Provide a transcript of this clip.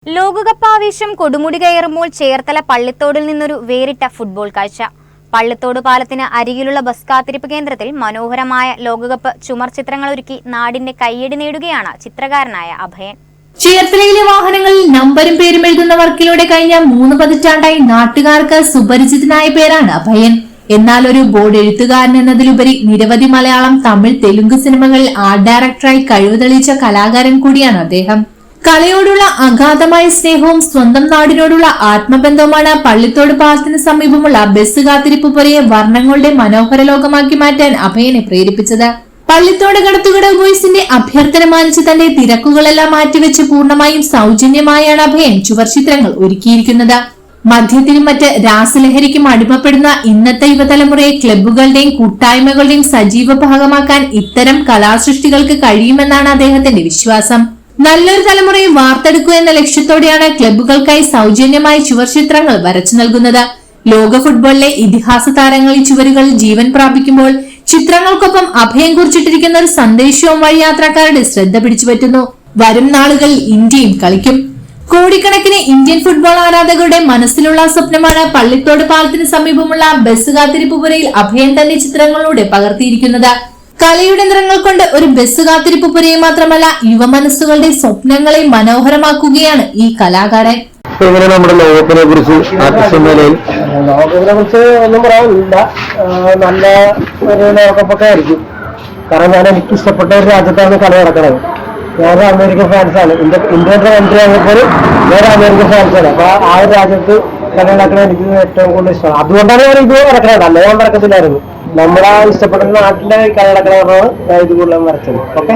ലോകകപ്പ് ആവേശം കൊടുമുടി കയറുമ്പോൾ ചേർത്തല പള്ളിത്തോടിൽ നിന്നൊരു വേറിട്ട ഫുട്ബോൾ കാഴ്ച. പള്ളിത്തോട് പാലത്തിന് അരികിലുള്ള ബസ് കാത്തിരിപ്പ് കേന്ദ്രത്തിൽ മനോഹരമായ ലോകകപ്പ് ചുമർ ചിത്രങ്ങൾ ഒരുക്കി നാടിന്റെ കയ്യടി നേടുകയാണ് ചിത്രകാരനായ അഭയൻ. ചേർത്തലയിലെ വാഹനങ്ങളിൽ നമ്പരും പേരും എഴുതുന്ന വർക്കിലൂടെ കഴിഞ്ഞ 3 പതിറ്റാണ്ടായി നാട്ടുകാർക്ക് സുപരിചിതനായ പേരാണ് അഭയൻ. എന്നാൽ ഒരു ബോർഡ് എഴുത്തുകാരൻ എന്നതിലുപരി നിരവധി മലയാളം, തമിഴ്, തെലുങ്ക് സിനിമകളിൽ ആർട്ട് ഡയറക്ടറായി കഴിവ് തെളിയിച്ച കലാകാരൻ കൂടിയാണ് അദ്ദേഹം. കലയോടുള്ള അഗാധമായ സ്നേഹവും സ്വന്തം നാടിനോടുള്ള ആത്മബന്ധവുമാണ് പള്ളിത്തോട് പാലത്തിന് സമീപമുള്ള ബസ് കാത്തിരിപ്പ് പുരയെ വർണ്ണങ്ങളുടെ മനോഹര ലോകമാക്കി മാറ്റാൻ അഭയനെ പ്രേരിപ്പിച്ചത്. പള്ളിത്തോട് കടത്തുകടവ് ബോയ്സിന്റെ അഭ്യർത്ഥന മാനിച്ച് തന്റെ തിരക്കുകളെല്ലാം മാറ്റിവെച്ച് പൂർണ്ണമായും സൗജന്യമായാണ് അഭയൻ ചുവർചിത്രങ്ങൾ ഒരുക്കിയിരിക്കുന്നത്. മദ്യത്തിനും മറ്റ് രാസലഹരിക്കും അടിമപ്പെടുന്ന ഇന്നത്തെ യുവതലമുറയെ ക്ലബ്ബുകളുടെയും കൂട്ടായ്മകളുടെയും സജീവ ഭാഗമാക്കാൻ ഇത്തരം കലാസൃഷ്ടികൾക്ക് കഴിയുമെന്നാണ് അദ്ദേഹത്തിന്റെ വിശ്വാസം. നല്ലൊരു തലമുറയെ വാർത്തെടുക്കുക എന്ന ലക്ഷ്യത്തോടെയാണ് ക്ലബ്ബുകൾക്കായി സൗജന്യമായ ചുവർചിത്രങ്ങൾ വരച്ചു നൽകുന്നത്. ലോക ഫുട്ബോളിലെ ഇതിഹാസ താരങ്ങൾ ഈ ചുവരുകളിൽ ജീവൻ പ്രാപിക്കുമ്പോൾ ചിത്രങ്ങൾക്കൊപ്പം അഭയം കുറിച്ചിട്ടിരിക്കുന്ന ഒരു സന്ദേശവും വഴിയാത്രക്കാരുടെ ശ്രദ്ധ പിടിച്ചുപറ്റുന്നു. വരും നാളുകളിൽ ഇന്ത്യയും കളിക്കും. കോടിക്കണക്കിന് ഇന്ത്യൻ ഫുട്ബോൾ ആരാധകരുടെ മനസ്സിലുള്ള സ്വപ്നമാണ് പള്ളിത്തോട് പാലത്തിന് സമീപമുള്ള ബസ് കാത്തിരിപ്പ് പുരയിൽ അഭയൻ തന്റെ ചിത്രങ്ങളിലൂടെ പകർത്തിയിരിക്കുന്നത്. കലയുടെ നിറങ്ങൾ കൊണ്ട് ഒരു ബസ് കാത്തിരിപ്പ് പുരയെ മാത്രമല്ല യുവമനസ്സുകളുടെ സ്വപ്നങ്ങളെ മനോഹരമാക്കുകയാണ് ഈ കലാകാരൻ. നമ്മുടെ ലോകത്തിനെ കുറിച്ച് ഒന്നും പറയാനില്ല. നല്ല ഒരു ലോകകപ്പൊക്കെ ആയിരിക്കും. കാരണം ഞാൻ എനിക്ക് ഇഷ്ടപ്പെട്ട ഒരു രാജ്യത്താണ് കളി നടക്കുന്നത്. ഞാൻ അമേരിക്കൻ ഫാൻസാണ്. ഇന്ത്യയുടെ കൺട്രി ആയപ്പോൾ വേറെ അമേരിക്കൻ ഫാൻസാണ്. അപ്പൊ ആ ഒരു രാജ്യത്ത് കളി നടക്കുന്നത് എനിക്ക് ഏറ്റവും കൂടുതൽ ഇഷ്ടമാണ്. അതുകൊണ്ടാണ് ഞാൻ ഇത് നടക്കുന്നത്. അല്ല, ഞാൻ നടക്കത്തില്ലായിരുന്നു. നമ്മുടെ ഇഷ്ടപ്പെടുന്ന നാട്ടിലെ കളി നടക്കണമെന്നാണ് ഞാൻ ഇത് കൂടുതലും വരച്ചത്. ഓക്കെ.